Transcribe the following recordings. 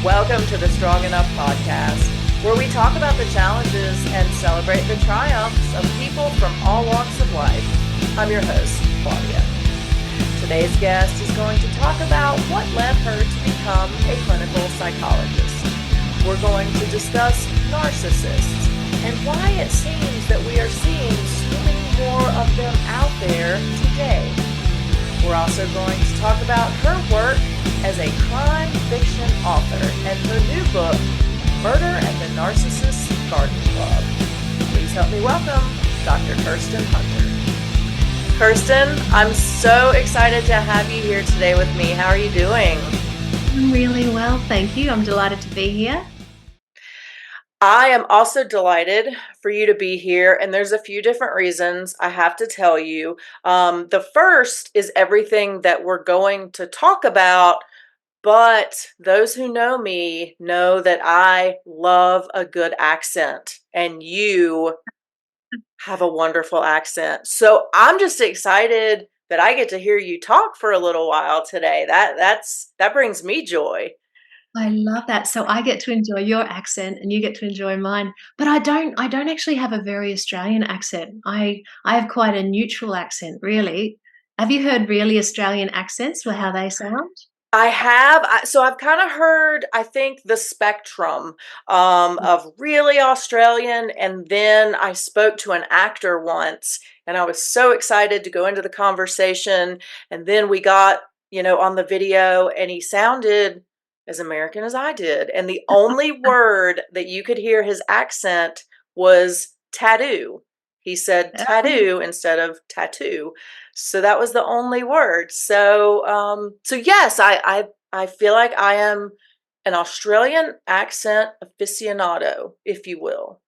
Welcome to the Strong Enough podcast, where we talk about the challenges and celebrate the triumphs of people from all walks of life. I'm your host, Claudia. Today's guest is going to talk about what led her to become a clinical psychologist. We're going to discuss narcissists and why it seems that we are seeing so many more of them out there today. We're also going to talk about her work as a crime fiction author and her new book, Murder at the Narcissus Garden Club. Please help me welcome Dr. Kirsten Hunter. Kirsten, I'm so excited to have you here today with me. How are you doing? I'm really well, thank you. I'm delighted to be here. I am also delighted for you to be here, and there's a few different reasons I have to tell you. The first is everything that we're going to talk about, but those who know me know that I love a good accent, and you have a wonderful accent. So I'm just excited that I get to hear you talk for a little while today. That brings me joy. I love that. So I get to enjoy your accent and you get to enjoy mine. But I don't actually have a very Australian accent. I have quite a neutral accent, really. Have you heard really Australian accents or how they sound? I have. So I've kind of heard, I think, the spectrum of really Australian. And then I spoke to an actor once, and I was so excited to go into the conversation. And then we got, on the video, and he sounded as American as I did. And the only word that you could hear his accent was tattoo. He said tattoo instead of tattoo. So that was the only word. So yes, I feel like I am an Australian accent aficionado, if you will.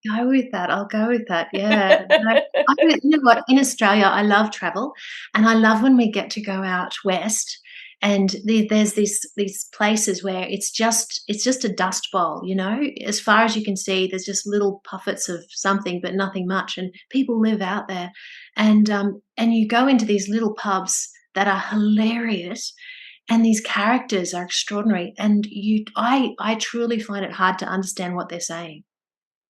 Go with that. I'll go with that. Yeah. You know what? In Australia, I love travel, and I love when we get to go out west. And there's these places where it's just a dust bowl, as far as you can see. There's just little puffets of something, but nothing much. And people live out there, and you go into these little pubs that are hilarious, and these characters are extraordinary. And I truly find it hard to understand what they're saying.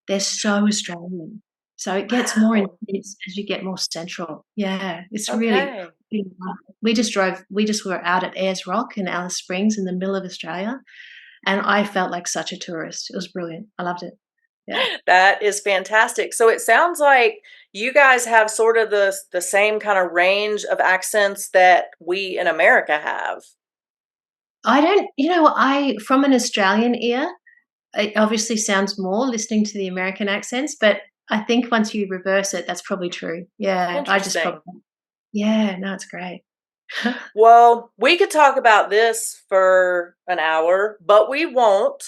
They're so Australian. So it gets more Wow. intense as you get more central. Yeah, it's really Okay. we just were out at Ayers Rock in Alice Springs in the middle of Australia, and I felt like such a tourist. It was brilliant. I loved it. Yeah. That is fantastic. So it sounds like you guys have sort of the same kind of range of accents that we in America have. I don't from an Australian ear, it obviously sounds more listening to the American accents, but I think once you reverse it, that's probably true. Yeah, I just Interesting. probably yeah, no, it's great. Well, we could talk about this for an hour, but we won't.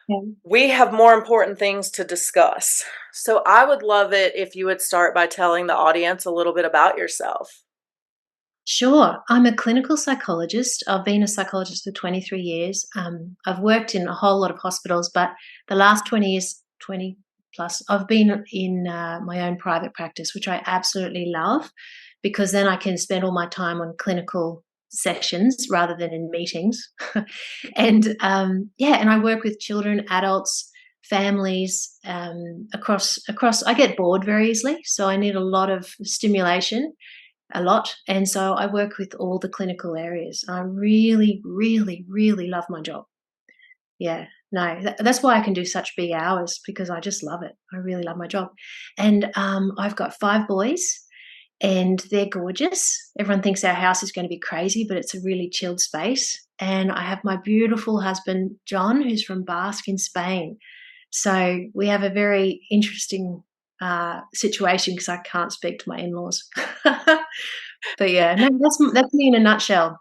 Okay. We have more important things to discuss. So I would love it if you would start by telling the audience a little bit about yourself. Sure. I'm a clinical psychologist. I've been a psychologist for 23 years. I've worked in a whole lot of hospitals, but the last 20 years, 20 plus, I've been in my own private practice, which I absolutely love because then I can spend all my time on clinical sessions rather than in meetings. And and I work with children, adults, families across. I get bored very easily, so I need a lot of stimulation a lot. And so I work with all the clinical areas. I really, really, really love my job. Yeah, no, that's why I can do such big hours because I just love it. I really love my job. And I've got 5 boys and they're gorgeous. Everyone thinks our house is going to be crazy, but it's a really chilled space. And I have my beautiful husband, John, who's from Basque in Spain. So we have a very interesting situation because I can't speak to my in-laws. But yeah, no, that's me in a nutshell.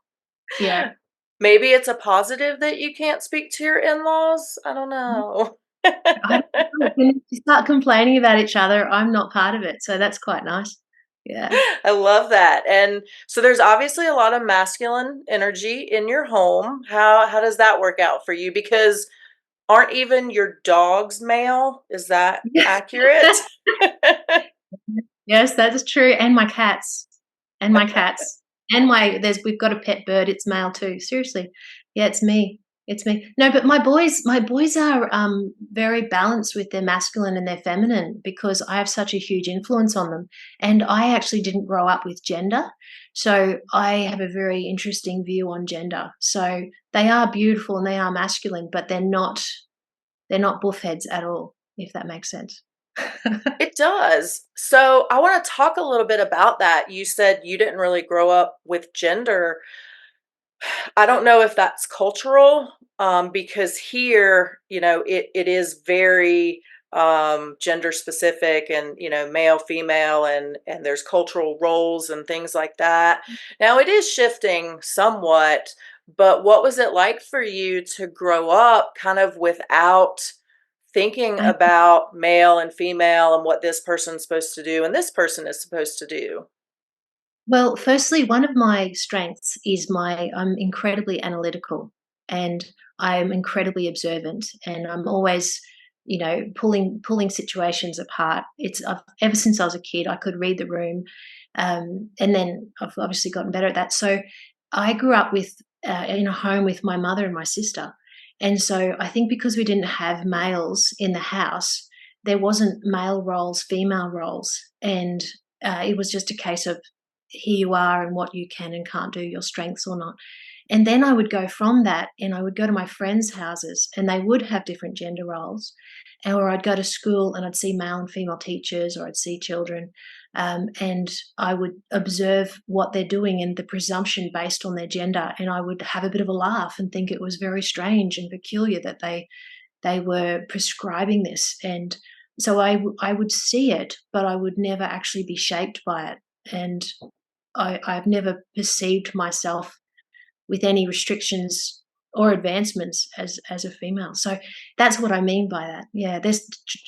Yeah. Maybe it's a positive that you can't speak to your in-laws. I don't know. I don't know, when you start complaining about each other, I'm not part of it, so that's quite nice. Yeah. I love that. And so there's obviously a lot of masculine energy in your home. How does that work out for you? Because aren't even your dogs male? Is that accurate? Yes, that is true, and my cats, and my cats, and we've got a pet bird, it's male too, seriously. Yeah, it's me. It's me. No, but my boys are very balanced with their masculine and their feminine because I have such a huge influence on them. And I actually didn't grow up with gender. So I have a very interesting view on gender. So they are beautiful and they are masculine, but they're not buffheads at all, if that makes sense. It does. So I want to talk a little bit about that. You said you didn't really grow up with gender. I don't know if that's cultural, because here, it is very gender specific, and male, female, and there's cultural roles and things like that. Now it is shifting somewhat, but what was it like for you to grow up kind of without thinking I about male and female and what this person's supposed to do and this person is supposed to do? Well, firstly, one of my strengths is I'm incredibly analytical and I'm incredibly observant and I'm always, pulling situations apart. Ever since I was a kid, I could read the room, and then I've obviously gotten better at that. So I grew up in a home with my mother and my sister, and so I think because we didn't have males in the house, there wasn't male roles, female roles, and it was just a case of here you are and what you can and can't do, your strengths or not. And then I would go from that and I would go to my friends' houses and they would have different gender roles. Or I'd go to school and I'd see male and female teachers or I'd see children. And I would observe what they're doing and the presumption based on their gender. And I would have a bit of a laugh and think it was very strange and peculiar that they were prescribing this. And so I would see it, but I would never actually be shaped by it. And I've never perceived myself with any restrictions or advancements as a female. So that's what I mean by that. Yeah,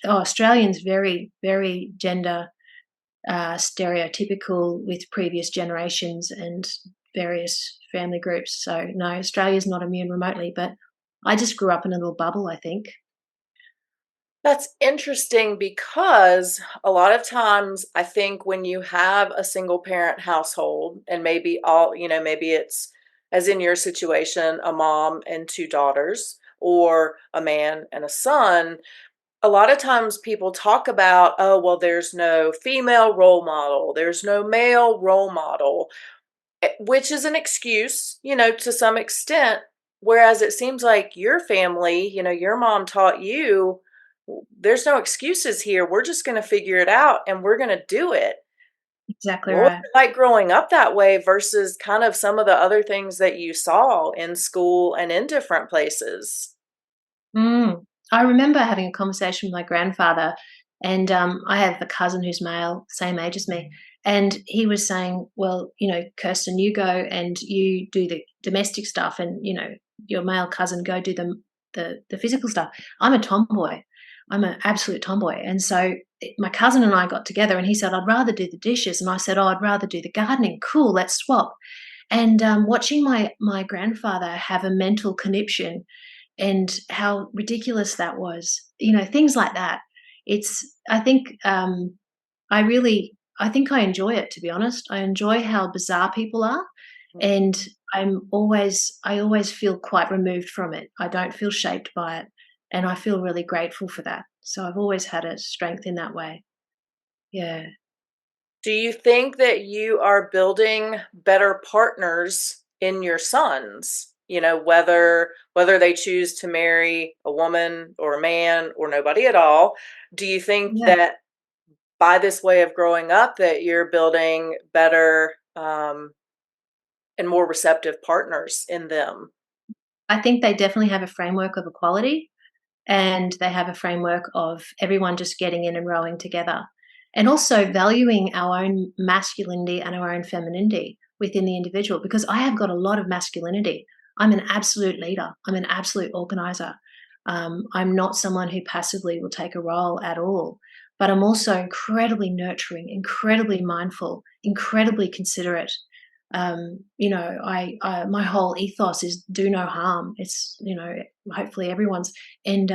Australians very very gender stereotypical with previous generations and various family groups. So no, Australia's not immune remotely. But I just grew up in a little bubble, I think. That's interesting because a lot of times I think when you have a single parent household and maybe it's, as in your situation, a mom and two daughters, or a man and a son, a lot of times people talk about, oh, well, there's no female role model, there's no male role model, which is an excuse, to some extent. Whereas it seems like your family, your mom taught you, there's no excuses here. We're just going to figure it out and we're going to do it. Exactly What was right. it like growing up that way versus kind of some of the other things that you saw in school and in different places? Mm. I remember having a conversation with my grandfather, and I have a cousin who's male, same age as me, and he was saying, "Well, Kirsten, you go and you do the domestic stuff, and your male cousin go do the physical stuff." I'm a tomboy. I'm an absolute tomboy, and so my cousin and I got together, and he said, "I'd rather do the dishes," and I said, "Oh, I'd rather do the gardening." Cool, let's swap. And watching my grandfather have a mental conniption and how ridiculous that was. Things like that. I think, I think I enjoy it, to be honest. I enjoy how bizarre people are, Mm. and I always feel quite removed from it. I don't feel shaped by it, and I feel really grateful for that. So I've always had a strength in that way. Yeah. Do you think that you are building better partners in your sons? Whether they choose to marry a woman or a man or nobody at all. Do you think Yeah. that by this way of growing up that you're building better, and more receptive partners in them? I think they definitely have a framework of equality, and they have a framework of everyone just getting in and rowing together. And also valuing our own masculinity and our own femininity within the individual, because I have got a lot of masculinity. I'm an absolute leader, I'm an absolute organizer. I'm not someone who passively will take a role at all, but I'm also incredibly nurturing, incredibly mindful, incredibly considerate. My whole ethos is do no harm. It's, hopefully everyone's. And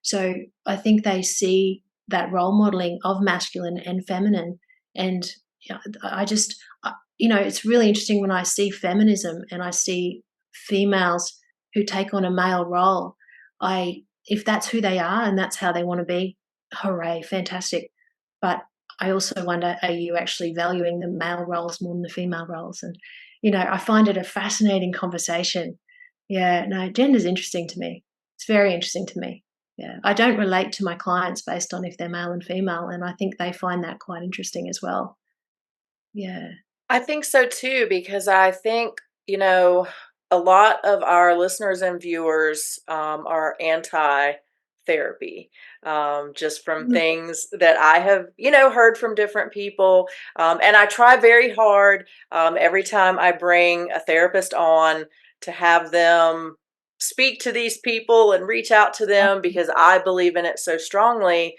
so I think they see that role modeling of masculine and feminine. And I just, it's really interesting when I see feminism and I see females who take on a male role, if that's who they are and that's how they want to be, hooray, fantastic. But I also wonder, are you actually valuing the male roles more than the female roles? And, I find it a fascinating conversation. Yeah, no, gender's interesting to me. It's very interesting to me. Yeah, I don't relate to my clients based on if they're male and female, and I think they find that quite interesting as well. Yeah. I think so too, because I think, a lot of our listeners and viewers are anti therapy, just from Mm, things that I have, heard from different people. And I try very hard every time I bring a therapist on to have them speak to these people and reach out to them because I believe in it so strongly.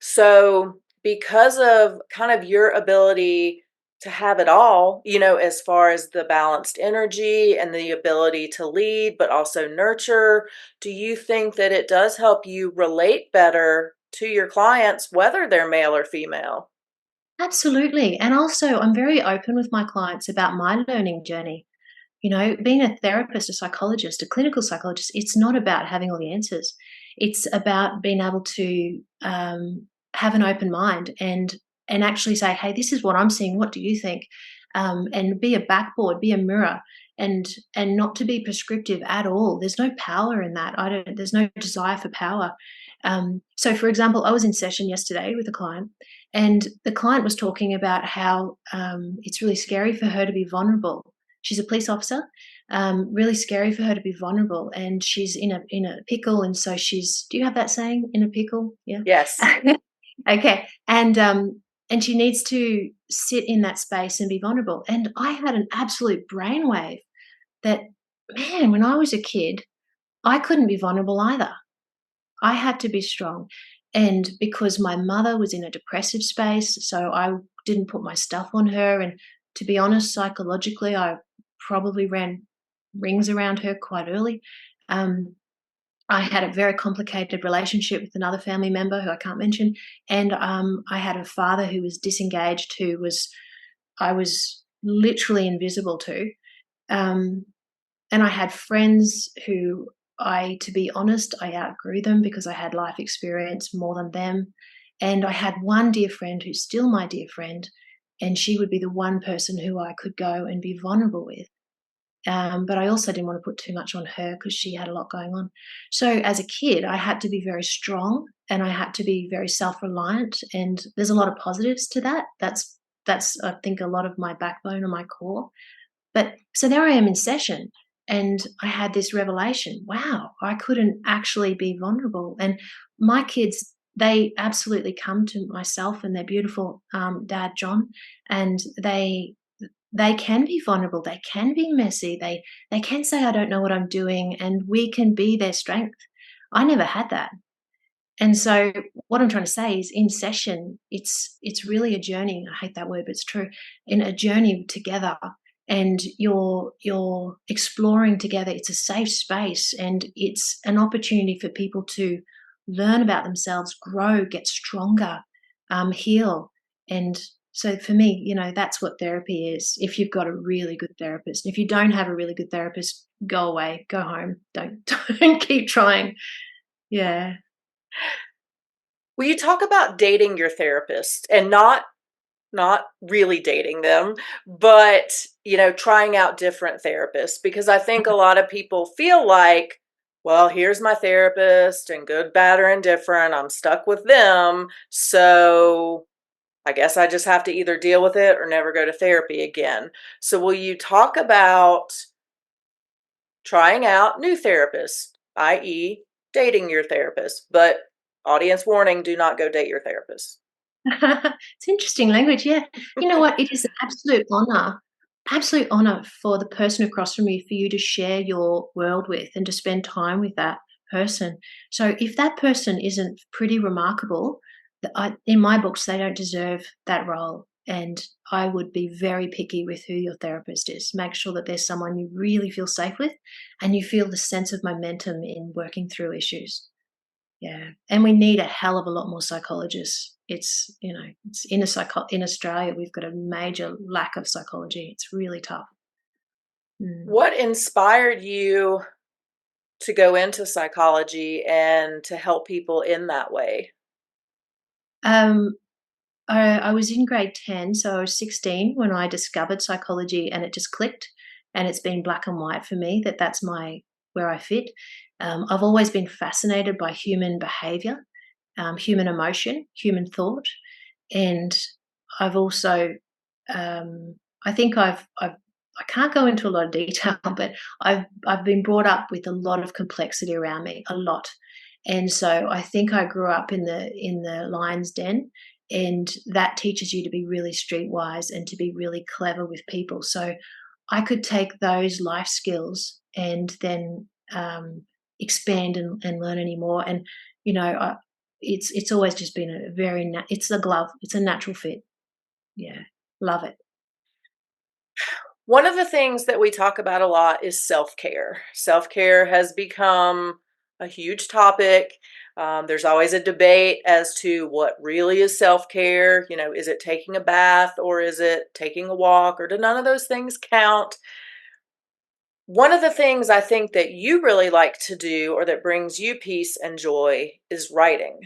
So, because of kind of your ability to have it all, as far as the balanced energy and the ability to lead, but also nurture, do you think that it does help you relate better to your clients, whether they're male or female? absolutely, and also I'm very open with my clients about my learning journey. Being a therapist, a psychologist, a clinical psychologist, it's not about having all the answers. It's about being able to have an open mind and actually say, "Hey, this is what I'm seeing. What do you think?" And be a backboard, be a mirror, and not to be prescriptive at all. There's no power in that. I don't. There's no desire for power. So, for example, I was in session yesterday with a client, and the client was talking about how it's really scary for her to be vulnerable. She's a police officer. Really scary for her to be vulnerable, and she's in a pickle, and so she's. Do you have that saying, "In a pickle"? Yeah. Yes. Okay, and she needs to sit in that space and be vulnerable. And I had an absolute brainwave that, man, when I was a kid, I couldn't be vulnerable either. I had to be strong. And because my mother was in a depressive space, so I didn't put my stuff on her. And to be honest, psychologically, I probably ran rings around her quite early. Um, I had a very complicated relationship with another family member who I can't mention. And I had a father who was disengaged, I was literally invisible to. Um, and I had friends who to be honest, I outgrew them because I had life experience more than them. And I had one dear friend who's still my dear friend, and she would be the one person who I could go and be vulnerable with. But I also didn't want to put too much on her because she had a lot going on. So as a kid, I had to be very strong and I had to be very self-reliant. And there's a lot of positives to that. That's I think a lot of my backbone and my core. But so there I am in session, and I had this revelation. Wow, I couldn't actually be vulnerable. And my kids, they absolutely come to myself and their beautiful dad, John, and they can be vulnerable. They can be messy. They can say, "I don't know what I'm doing," and we can be their strength. I never had that. And so what I'm trying to say is in session, it's really a journey. I hate that word, but it's true. In a journey together, and you're exploring together. It's a safe space, and it's an opportunity for people to learn about themselves, grow, get stronger, heal. And so for me, that's what therapy is. If you've got a really good therapist, if you don't have a really good therapist, go away, go home. Don't don't keep trying. Yeah. Will you talk about dating your therapist and not really dating them, but, trying out different therapists? Because I think a lot of people feel like, well, here's my therapist and good, bad, or indifferent. I'm stuck with them. So I guess I just have to either deal with it or never go to therapy again. So will you talk about trying out new therapists, i.e., dating your therapist? But audience warning, do not go date your therapist. It's interesting language, yeah. You know what? It is an absolute honor for the person across from you for you to share your world with and to spend time with that person. So if that person isn't pretty remarkable, in my books, they don't deserve that role. And I would be very picky with who your therapist is. Make sure that there's someone you really feel safe with and you feel the sense of momentum in working through issues. Yeah, and we need a hell of a lot more psychologists. It's in Australia, we've got a major lack of psychology. It's really tough. Mm. What inspired you to go into psychology and to help people in that way? Um, I was in grade 10, so I was 16 when I discovered psychology, and it just clicked. And it's been black and white for me that that's where I fit. I've always been fascinated by human behavior, human emotion, human thought, and I've also, um, I think I can't go into a lot of detail, but I've been brought up with a lot of complexity around me, a lot. And so I think I grew up in the lion's den, and that teaches you to be really streetwise and to be really clever with people. So I could take those life skills and then expand and learn any more. And you know, it's always just been a very it's a glove. It's a natural fit. Yeah, love it. One of the things that we talk about a lot is self-care. Self-care has become a huge topic. There's always a debate as to what really is self-care. You know, is it taking a bath or is it taking a walk, or do none of those things count? One of the things I think that you really like to do, or that brings you peace and joy, is writing.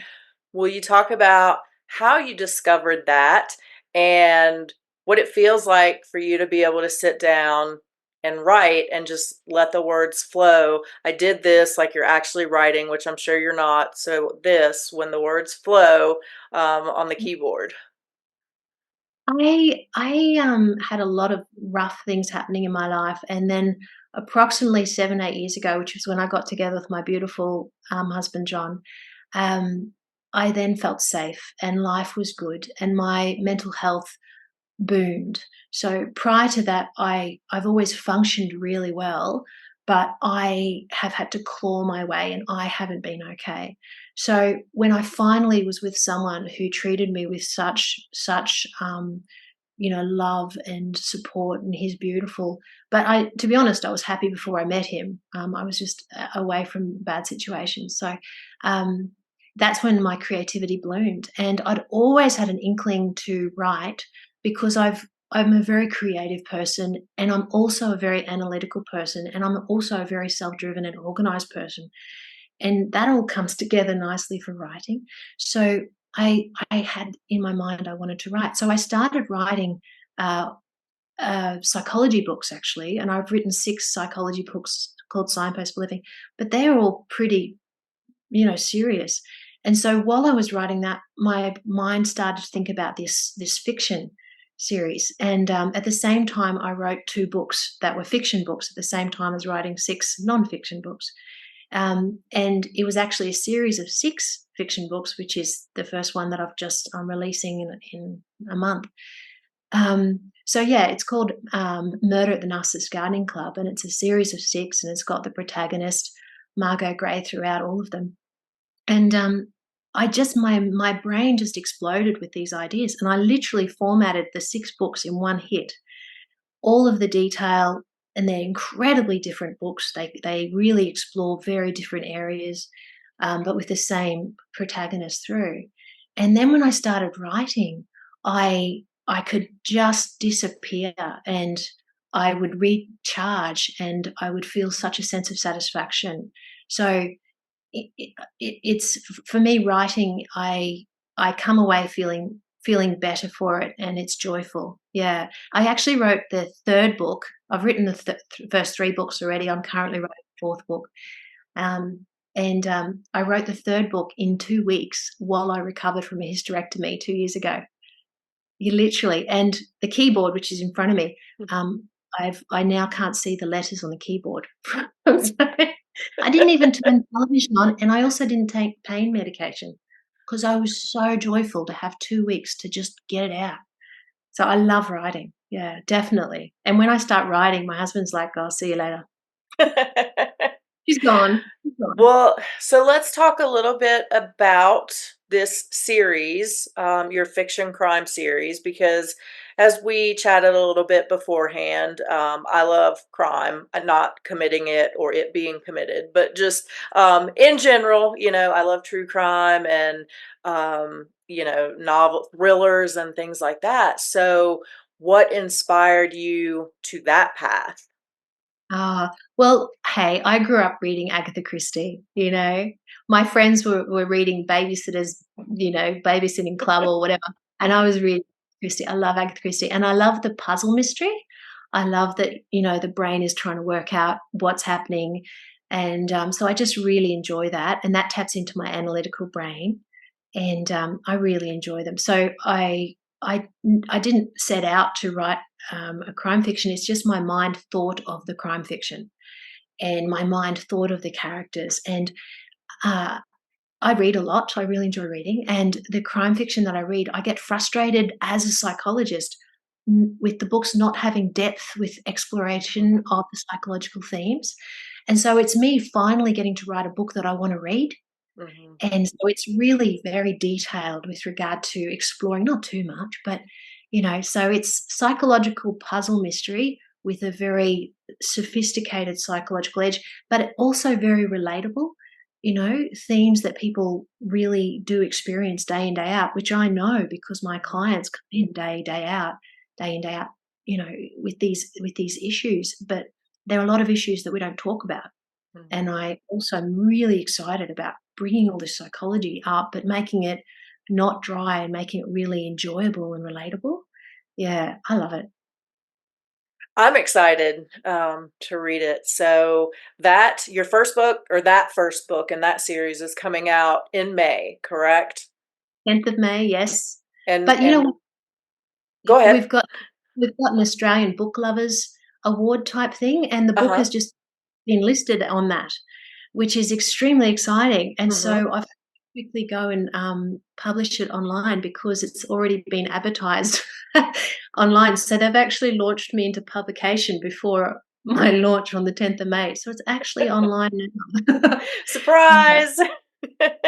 Will you talk about how you discovered that and what it feels like for you to be able to sit down and write and just let the words flow? I did this like you're actually writing, which I'm sure you're not. So, this, when the words flow on the keyboard. I had a lot of rough things happening in my life, and then approximately 7, 8 years ago, which was when I got together with my beautiful husband John, um, I then felt safe and life was good, and my mental health boomed. So prior to that, I've always functioned really well, but I have had to claw my way, and I haven't been okay. So when I finally was with someone who treated me with such love and support, and he's beautiful. But to be honest, I was happy before I met him. I was just away from bad situations. So um, that's when my creativity bloomed, and I'd always had an inkling to write because I'm a very creative person, and I'm also a very analytical person, and I'm also a very self-driven and organized person, and that all comes together nicely for writing. So I had in my mind I wanted to write, so I started writing uh, psychology books actually, and I've written 6 psychology books called Signposts for Living, but they're all pretty serious. And so while I was writing that, my mind started to think about this fiction series, and at the same time, I wrote 2 books that were fiction books at the same time as writing 6 non-fiction books. And it was actually a series of 6 fiction books, which is the first one that I'm releasing in a month. So yeah, it's called Murder at the Narcissus Gardening Club, and it's a series of 6, and it's got the protagonist Margot Gray throughout all of them. And I just my brain just exploded with these ideas, and I literally formatted the 6 books in one hit. All of the detail, and they're incredibly different books. They really explore very different areas, but with the same protagonist through. And then when I started writing, I could just disappear, and I would recharge, and I would feel such a sense of satisfaction. So it's for me writing. I come away feeling better for it, and it's joyful. Yeah, I actually wrote the 3rd book. I've written the first 3 books already. I'm currently writing the 4th book, and I wrote the 3rd book in 2 weeks while I recovered from a hysterectomy 2 years ago. You literally, and the keyboard, which is in front of me, I now can't see the letters on the keyboard. So, I didn't even turn the television on, and I also didn't take pain medication because I was so joyful to have 2 weeks to just get it out. So I love writing. Yeah, definitely. And when I start writing, my husband's like, "I'll see you later." She's gone. She's gone. Well, so let's talk a little bit about this series, your fiction crime series, because as we chatted a little bit beforehand, I love crime, not committing it or it being committed, but just in general, I love true crime and, novel thrillers and things like that. So, what inspired you to that path? Well, hey, I grew up reading Agatha Christie, My friends were reading Babysitting Club or whatever, and I was reading Christie. I love Agatha Christie, and I love the puzzle mystery. I love that, the brain is trying to work out what's happening, and, so I just really enjoy that, and that taps into my analytical brain, and, I really enjoy them. So I didn't set out to write, a crime fiction, it's just my mind thought of the crime fiction, and my mind thought of the characters, and, uh, I read a lot, I really enjoy reading, and the crime fiction that I read, I get frustrated as a psychologist with the books not having depth with exploration of the psychological themes, and so it's me finally getting to write a book that I wanna read, Mhm. and so it's really very detailed with regard to exploring, not too much, but, so it's psychological puzzle mystery with a very sophisticated psychological edge, but also very relatable, themes that people really do experience day in, day out, which I know because my clients come in day in, day out, with these issues. But there are a lot of issues that we don't talk about. Mhm. And I also am really excited about bringing all this psychology up, but making it not dry and making it really enjoyable and relatable. Yeah, I love it. I'm excited, to read it. So your first book or that first book in that series is coming out in May, correct? 10th of May, yes. And But you know what? go ahead. We've got an Australian Book Lovers Award type thing, and the book Uh-huh. has just been listed on that, which is extremely exciting. And Mhm. so I've had to quickly go and publish it online because it's already been advertised online. So they've actually launched me into publication before my launch on the 10th of May. So it's actually online now. Yeah. Surprise!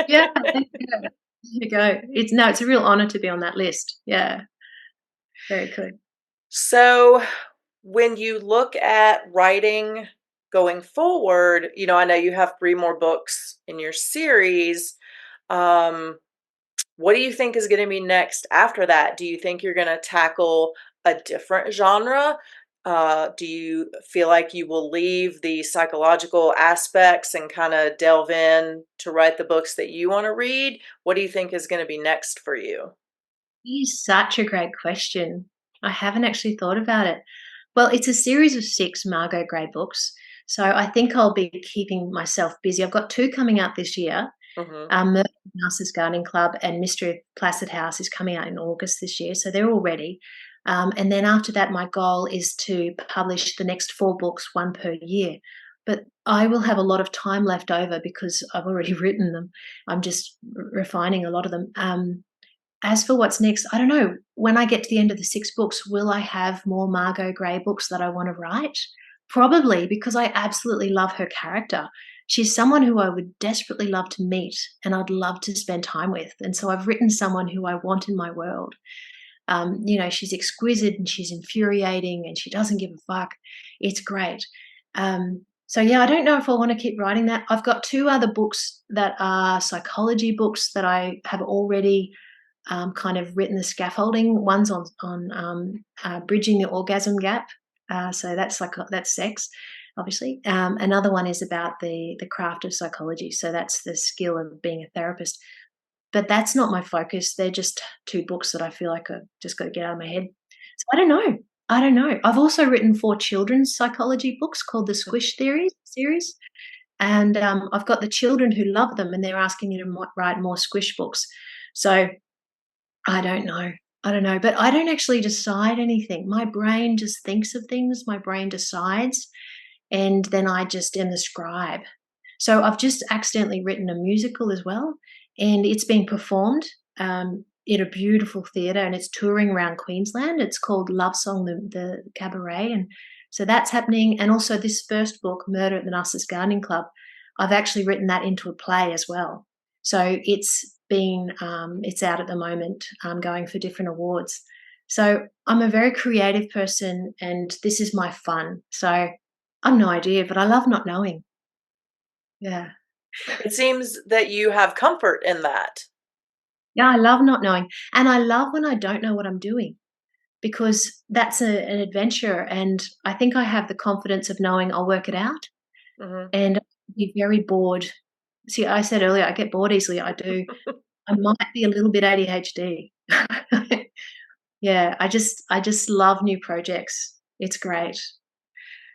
Yeah, there you go. There you go. It's a real honor to be on that list. Yeah, very cool. So, when you look at writing going forward, I know you have 3 more books in your series. Um, what do you think is gonna be next after that? Do you think you're gonna tackle a different genre? Do you feel like you will leave the psychological aspects and kinda delve in to write the books that you wanna read? What do you think is gonna be next for you? Is such a great question. I haven't actually thought about it. Well, it's a series of 6 Margot Gray books, so I think I'll be keeping myself busy. I've got 2 coming out this year. Mhm. Murder at the Narcissus Gardening Club and Mystery of Placid House is coming out in August this year, so they're all ready. And then after that, my goal is to publish the next 4 books, 1 per year. But I will have a lot of time left over because I've already written them. I'm just refining a lot of them. As for what's next, I don't know. When I get to the end of the 6 books, will I have more Margot Gray books that I wanna write? Probably, because I absolutely love her character. She's someone who I would desperately love to meet, and I'd love to spend time with, and so I've written someone who I want in my world. She's exquisite, and she's infuriating, and she doesn't give a fuck. It's great. So yeah, I don't know if I wanna keep writing that. I've got 2 other books that are psychology books that I have already kind of written the scaffolding. One's on bridging the orgasm gap, so that's sex, obviously. Another one is about the craft of psychology, so that's the skill of being a therapist. But that's not my focus. They're just 2 books that I feel like I just got to get out of my head. So I don't know. I don't know. I've also written 4 children's psychology books called the Squish Theories series, and I've got the children who love them, and they're asking me to write more Squish books. So I don't know. I don't know, but I don't actually decide anything. My brain just thinks of things, my brain decides, and then I just am the scribe. So I've just accidentally written a musical as well, and it's being performed in a beautiful theatre, and it's touring around Queensland. It's called Love Song, the Cabaret, and so that's happening. And also this first book, Murder at the Narcissus Gardening Club, I've actually written that into a play as well. So it's out at the moment, going for different awards. So I'm a very creative person, and this is my fun. So I've no idea, but I love not knowing. Yeah. It seems that you have comfort in that. Yeah, I love not knowing, and I love when I don't know what I'm doing. because that's an adventure, and I think I have the confidence of knowing I'll work it out, and I'll be very bored. See, I said earlier, I get bored easily, I do. I might be a little bit ADHD. Yeah, I just love new projects. It's great.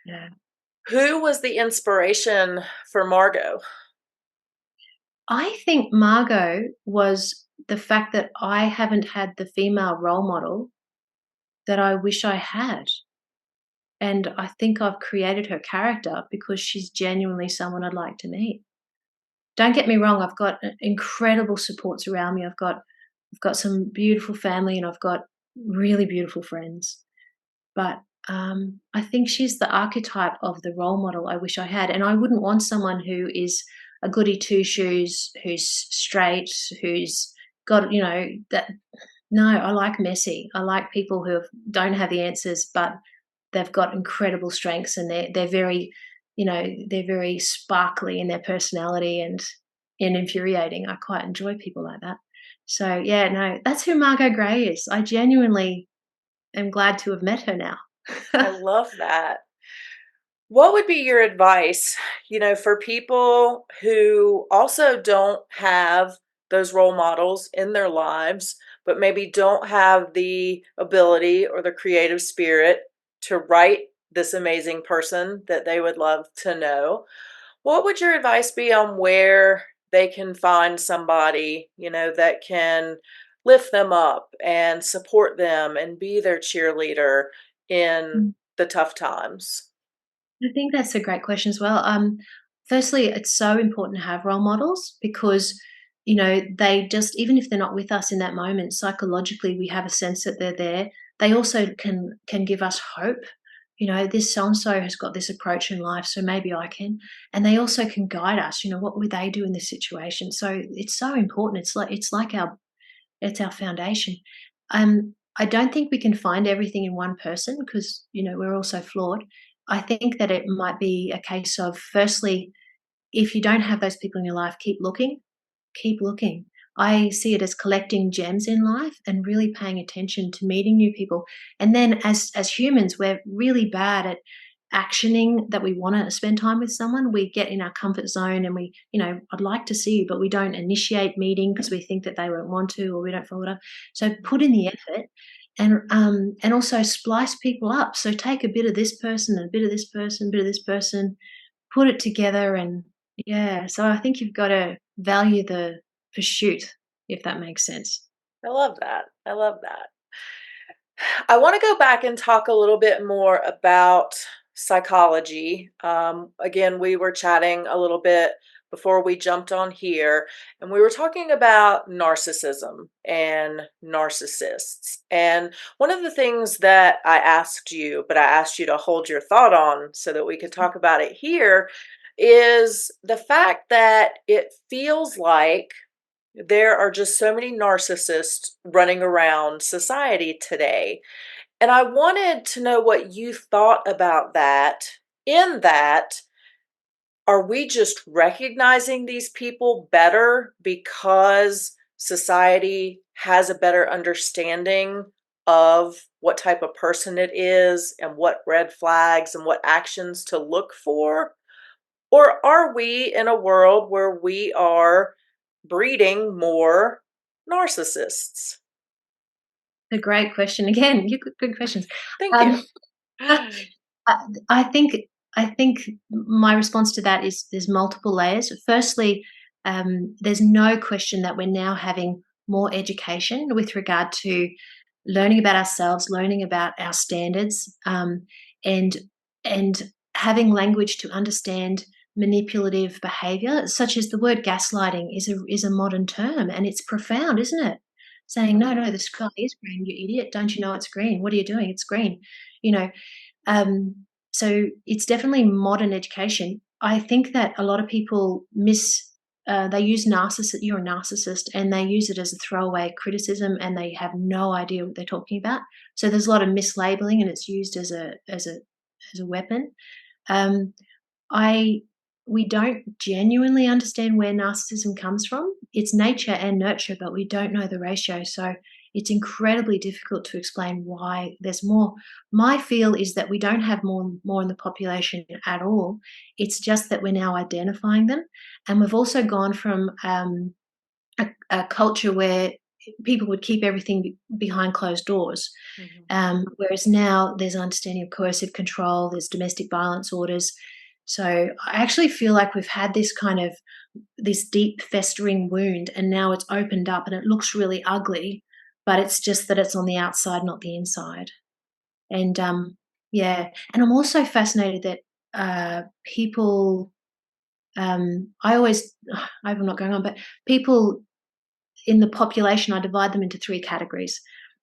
Yeah. Who was the inspiration for Margot? I think Margot was the fact that I haven't had the female role model that I wish I had. And I think I've created her character because she's genuinely someone I'd like to meet. Don't get me wrong, I've got incredible supports around me. I've got some beautiful family and I've got really beautiful friends. But I think she's the archetype of the role model I wish I had. And I wouldn't want someone who is a goody two shoes, who's straight, who's got, that. No, I like messy. I like people who don't have the answers, but they've got incredible strengths, and they're very, they're very sparkly in their personality and infuriating. I quite enjoy people like that. So yeah, no, that's who Margot Gray is. I genuinely am glad to have met her now. I love that. What would be your advice, for people who also don't have those role models in their lives, but maybe don't have the ability or the creative spirit to write this amazing person that they would love to know? What would your advice be on where they can find somebody, that can lift them up and support them and be their cheerleader in Mm. the tough times? I think that's a great question as well. Firstly, it's so important to have role models because, they just, even if they're not with us in that moment, psychologically, we have a sense that they're there. They also can give us hope. This so and so has got this approach in life, so maybe I can. And they also can guide us. What would they do in this situation? So it's so important. It's like our foundation. I don't think we can find everything in one person because, we're all so flawed. I think that it might be a case of, firstly, if you don't have those people in your life, keep looking, keep looking. I see it as collecting gems in life and really paying attention to meeting new people. And then as humans, we're really bad at actioning that we want to spend time with someone. We get in our comfort zone and we, I'd like to see you, but we don't initiate meeting because we think that they won't want to or we don't follow it up. So put in the effort and also splice people up. So take a bit of this person and a bit of this person, a bit of this person, put it together, and yeah. So I think you've got to value the pursuit, if that makes sense. I love that. I love that. I want to go back and talk a little bit more about psychology. Again, we were chatting a little bit before we jumped on here, and we were talking about narcissism and narcissists. And one of the things that I asked you, but I asked you to hold your thought on so that we could talk about it here, is the fact that it feels like there are just so many narcissists running around society today. And I wanted to know what you thought about that. In that, are we just recognizing these people better because society has a better understanding of what type of person it is and what red flags and what actions to look for? Or are we in a world where we are breeding more narcissists? A great question. Again, you good questions. Thank you. Um, I think my response to that is there's multiple layers. Firstly, there's no question that we're now having more education with regard to learning about ourselves, learning about our standards, and and having language to understand manipulative behavior, such as the word gaslighting is a modern term, and it's profound, isn't it? Saying, no, no, the sky is green, you idiot. Don't you know it's green? What are you doing? It's green. You know, um, so it's definitely modern education. I think that a lot of people they use narcissist. You're a narcissist, and they use it as a throwaway criticism, and they have no idea what they're talking about. So there's a lot of mislabeling, and it's used as a weapon. Um, I We don't genuinely understand where narcissism comes from. It's nature and nurture, but we don't know the ratio. So it's incredibly difficult to explain why there's more. My feel is that we don't have more in the population at all. It's just that we're now identifying them, and we've also gone from a culture where people would keep everything behind closed doors. Whereas now there's an understanding of coercive control, there's domestic violence orders. So I actually feel like we've had this deep festering wound, and now it's opened up and it looks really ugly, but it's just that it's on the outside, not the inside. And yeah, and I'm also fascinated that people, I hope I'm not going on, but people in the population, I divide them into 3 categories.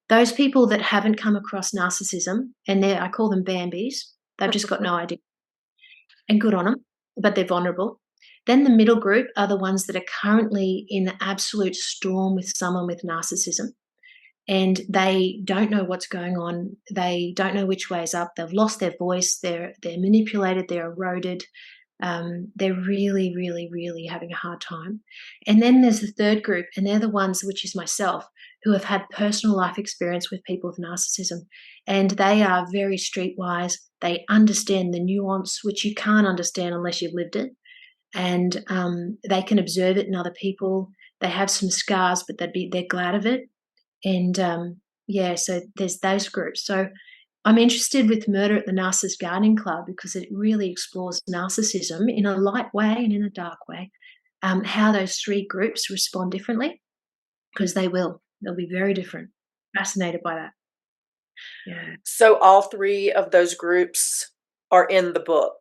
Those people that haven't come across narcissism, and I call them Bambis. They've just got no idea, and good on them, but they're vulnerable. Then the middle group are the ones that are currently in the absolute storm with someone with narcissism, and they don't know what's going on. They don't know which way is up. They've lost their voice. They're manipulated. They're eroded. They're really, really, really having a hard time. And then there's the third group, and they're the ones, which is myself, who have had personal life experience with people with narcissism. And they are very streetwise. They understand the nuance, which you can't understand unless you've lived it. And they can observe it in other people. They have some scars, but they're glad of it. And yeah, so there's those groups. So I'm interested with Murder at the Narcissus Gardening Club because it really explores narcissism in a light way and in a dark way, how those 3 groups respond differently, because they'll be very different. Fascinated by that. Yeah. So all 3 of those groups are in the book.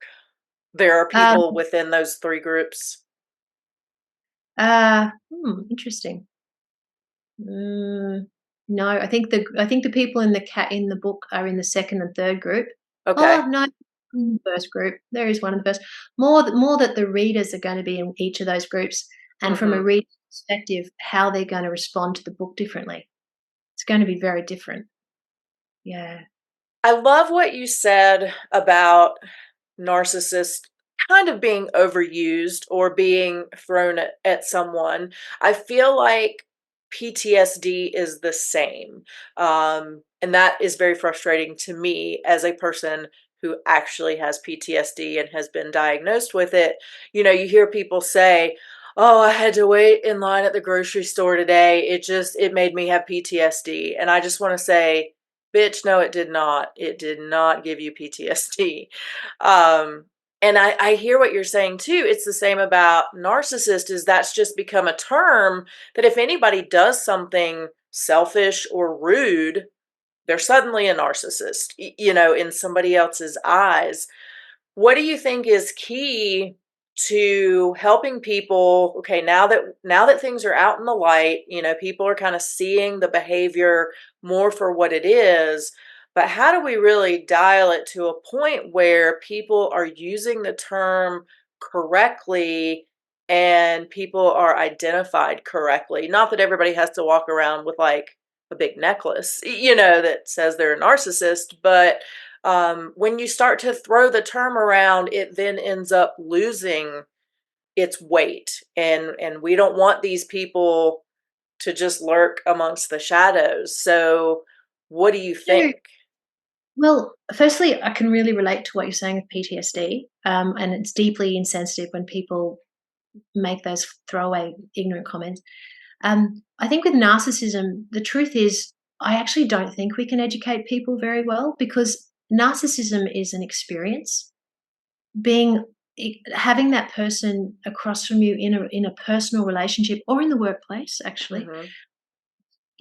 There are people within those 3 groups. Interesting. No, I think the people in the book are in the second and third group. Okay. Oh no, in the first group. There is one in the first. More that the readers are going to be in each of those groups, and from a reader's perspective, how they're going to respond to the book differently. It's going to be very different. Yeah. I love what you said about narcissists kind of being overused or being thrown at someone. I feel like PTSD is the same. And that is very frustrating to me as a person who actually has PTSD and has been diagnosed with it. You know, you hear people say, "Oh, I had to wait in line at the grocery store today. It made me have PTSD." And I just want to say, bitch, no, it did not. It did not give you PTSD. And I hear what you're saying too. It's the same about narcissist, is that's just become a term that if anybody does something selfish or rude, they're suddenly a narcissist, in somebody else's eyes. What do you think is key to helping people? Okay, now that things are out in the light, people are kind of seeing the behavior more for what it is, but how do we really dial it to a point where people are using the term correctly and people are identified correctly? Not that everybody has to walk around with like a big necklace, that says they're a narcissist, but when you start to throw the term around, it then ends up losing its weight. And we don't want these people to just lurk amongst the shadows. So what do you think? Well, firstly, I can really relate to what you're saying with PTSD, and it's deeply insensitive when people make those throwaway ignorant comments. I think with narcissism, the truth is I actually don't think we can educate people very well, because narcissism is an experience. Having that person across from you in a personal relationship or in the workplace actually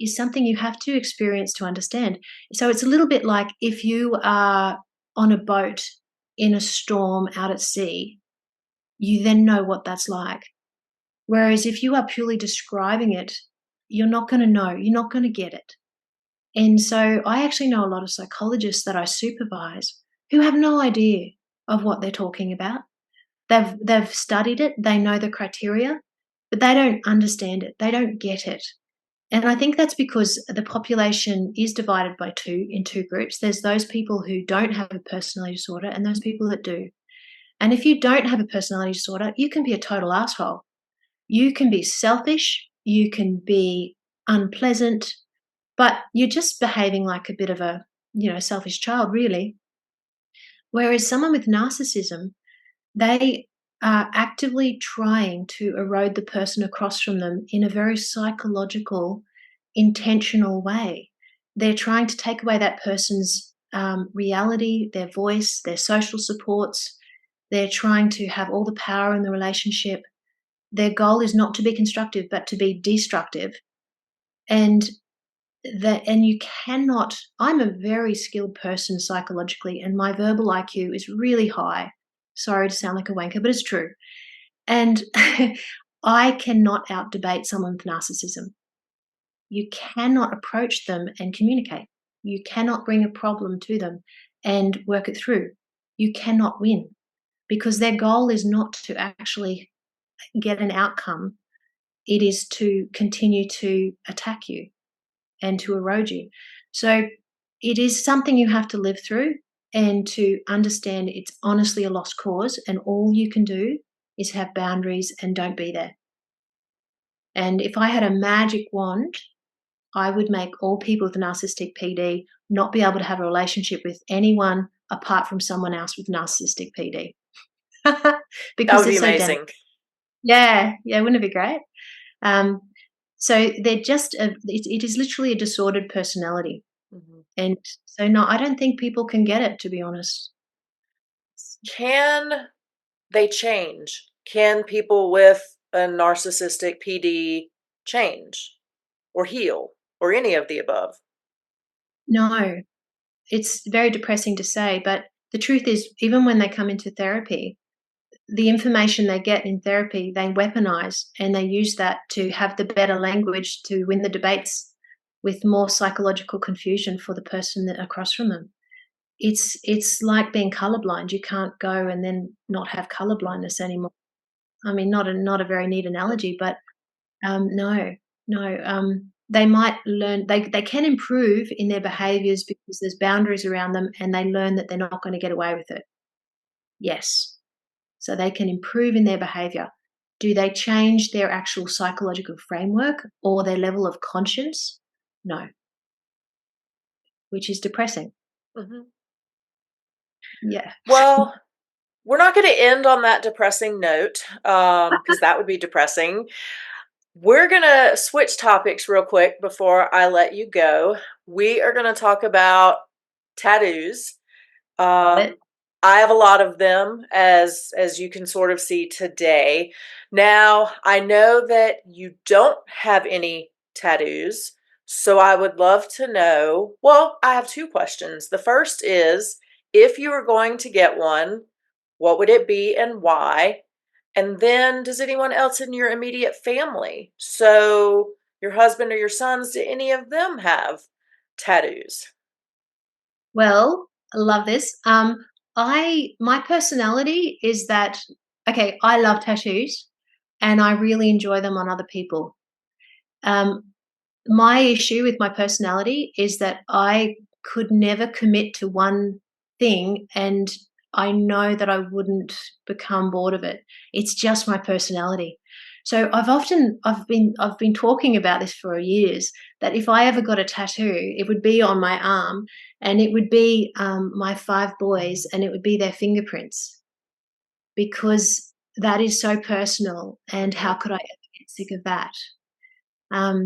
is something you have to experience to understand. So it's a little bit like if you are on a boat in a storm out at sea, you then know what that's like. Whereas if you are purely describing it, you're not going to know, you're not going to get it. And so I actually know a lot of psychologists that I supervise who have no idea of what they're talking about. They've studied it, they know the criteria, but they don't understand it. They don't get it. And I think that's because the population is divided in two groups. There's those people who don't have a personality disorder and those people that do. And if you don't have a personality disorder, you can be a total asshole. You can be selfish, you can be unpleasant, but you're just behaving like a bit of a, selfish child, really. Whereas someone with narcissism, they are actively trying to erode the person across from them in a very psychological, intentional way. They're trying to take away that person's reality, their voice, their social supports. They're trying to have all the power in the relationship. Their goal is not to be constructive, but to be destructive. And you cannot. I'm a very skilled person psychologically, and my verbal IQ is really high. Sorry to sound like a wanker, but it's true. And I cannot out-debate someone with narcissism. You cannot approach them and communicate. You cannot bring a problem to them and work it through. You cannot win, because their goal is not to actually get an outcome. It is to continue to attack you and to erode you. So it is something you have to live through, and to understand it's honestly a lost cause, and all you can do is have boundaries and don't be there. And if I had a magic wand, I would make all people with narcissistic PD not be able to have a relationship with anyone apart from someone else with narcissistic PD. That Because would be it's so amazing. Yeah, wouldn't it be great? So they're just it is literally a disordered personality. Mm-hmm. And so, no, I don't think people can get it, to be honest. Can they change? Can people with a narcissistic PD change or heal or any of the above? No, it's very depressing to say, but the truth is, even when they come into therapy, the information they get in therapy, they weaponize, and they use that to have the better language to win the debates with more psychological confusion for the person that across from them. It's like being colorblind. You can't go and then not have colorblindness anymore. I mean, not a very neat analogy, but no, no. They might learn. They can improve in their behaviours because there's boundaries around them, and they learn that they're not going to get away with it. Yes, so they can improve in their behaviour. Do they change their actual psychological framework or their level of conscience? No, which is depressing. Mm-hmm. Yeah. Well, we're not going to end on that depressing note, because that would be depressing. We're going to switch topics real quick before I let you go. We are going to talk about tattoos. Love it. I have a lot of them, as you can sort of see today. Now, I know that you don't have any tattoos, so I would love to know. Well, I have two questions. The first is, if you were going to get one, what would it be and why? And then, does anyone else in your immediate family, so your husband or your sons, do any of them have tattoos? Well, I love this. My personality is that, okay, I love tattoos and I really enjoy them on other people. Um, my issue with my personality is that I could never commit to one thing, and I know that I wouldn't become bored of it. It's just my personality. So I've been talking about this for years, that if I ever got a tattoo, it would be on my arm, and it would be my 5 boys, and it would be their fingerprints, because that is so personal, and how could I ever get sick of that?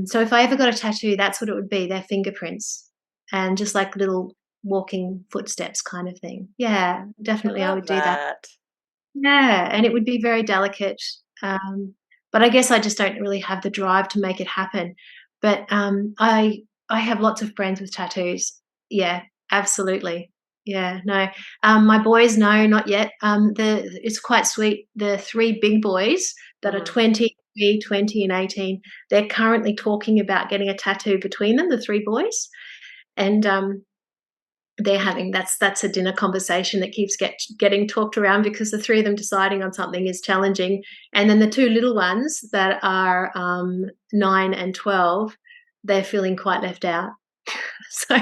So if I ever got a tattoo, that's what it would be, their fingerprints, and just like little walking footsteps kind of thing. Yeah, I definitely I would love do that. that. Yeah, and it would be very delicate, but I guess I just don't really have the drive to make it happen. But, I have lots of friends with tattoos. Yeah, absolutely. Yeah, no. My boys, no, not yet. It's quite sweet. The 3 big boys that are Mhm. 20, 20, and 18, they're currently talking about getting a tattoo between them, the 3 boys, and, they're having that's a dinner conversation that keeps getting talked around, because the 3 of them deciding on something is challenging, and then the 2 little ones that are, 9 and 12, they're feeling quite left out. So,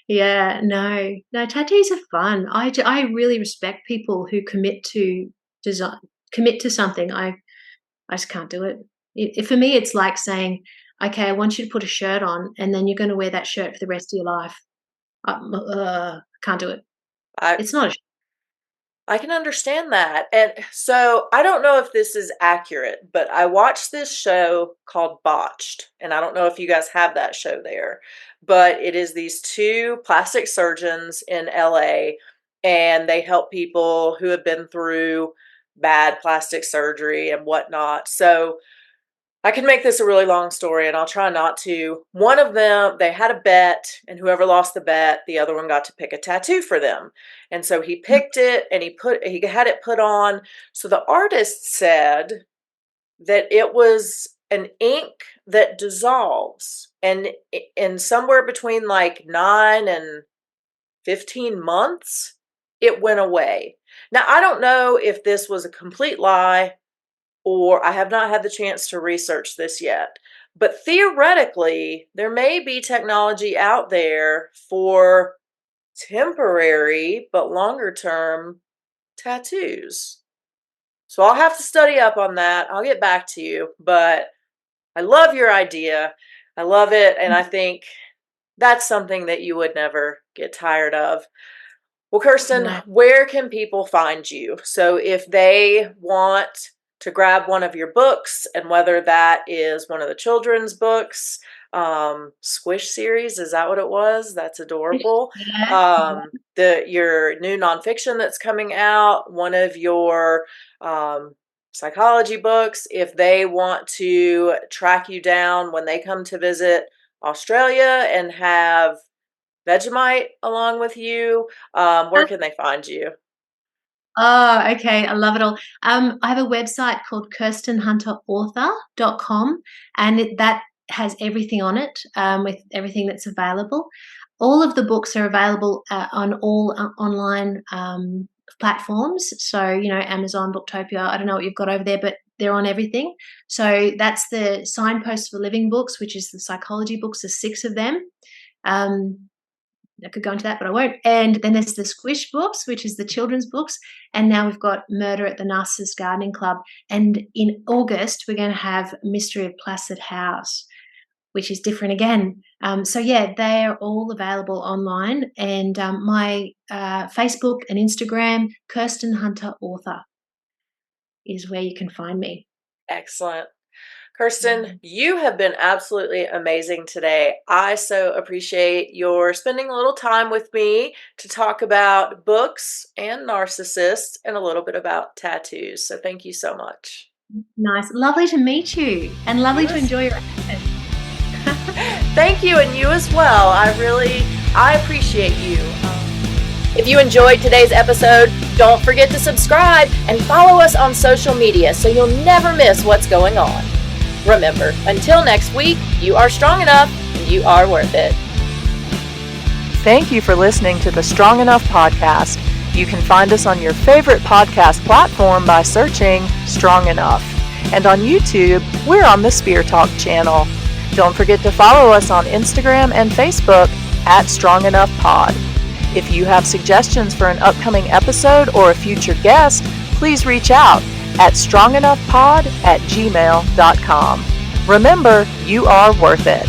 yeah, no, tattoos are fun. I really respect people who commit to something. I just can't do it. For me, it's like saying, okay, I want you to put a shirt on, and then you're going to wear that shirt for the rest of your life. Can't do it. It's not a shirt. I can understand that. And so I don't know if this is accurate, but I watched this show called Botched. And I don't know if you guys have that show there, but it is these two plastic surgeons in LA, and they help people who have been through bad plastic surgery and whatnot. So I can make this a really long story, and I'll try not to. One of them, they had a bet, and whoever lost the bet, the other one got to pick a tattoo for them. And so he picked it, and he had it put on. So the artist said that it was an ink that dissolves, and in somewhere between like 9 and 15 months, it went away. Now, I don't know if this was a complete lie, or I have not had the chance to research this yet. But theoretically, there may be technology out there for temporary but longer term tattoos. So I'll have to study up on that. I'll get back to you. But I love your idea. I love it. And I think that's something that you would never get tired of. Well, Kirsten, where can people find you? So if they want to grab one of your books, and whether that is one of the children's books, Squish series, is that what it was? That's adorable. Your new nonfiction that's coming out, one of your psychology books, if they want to track you down when they come to visit Australia and have Vegemite along with you, where can they find you? Oh, okay. I love it all. I have a website called KirstenHunterAuthor.com, and that has everything on it, with everything that's available. All of the books are available on all online platforms. So, Amazon, Booktopia, I don't know what you've got over there, but they're on everything. So that's the Signposts for Living books, which is the psychology books. There's 6 of them. I could go into that, but I won't. And then there's the Squish books, which is the children's books. And now we've got Murder at the Narcissus Gardening Club. And in August, we're going to have Mystery of Placid House, which is different again. So yeah, they're all available online. And my Facebook and Instagram, Kirsten Hunter Author, is where you can find me. Excellent. Kirsten, you have been absolutely amazing today. I so appreciate your spending a little time with me to talk about books and narcissists and a little bit about tattoos. So thank you so much. Nice. Lovely to meet you, and lovely to enjoy your accent. Thank you, and you as well. I appreciate you. If you enjoyed today's episode, don't forget to subscribe and follow us on social media so you'll never miss what's going on. Remember, until next week, you are strong enough and you are worth it. Thank you for listening to the Strong Enough podcast. You can find us on your favorite podcast platform by searching Strong Enough. And on YouTube, we're on the Spear Talk channel. Don't forget to follow us on Instagram and Facebook at Strong Enough Pod. If you have suggestions for an upcoming episode or a future guest, please reach out at strongenoughpod@gmail.com. Remember, you are worth it.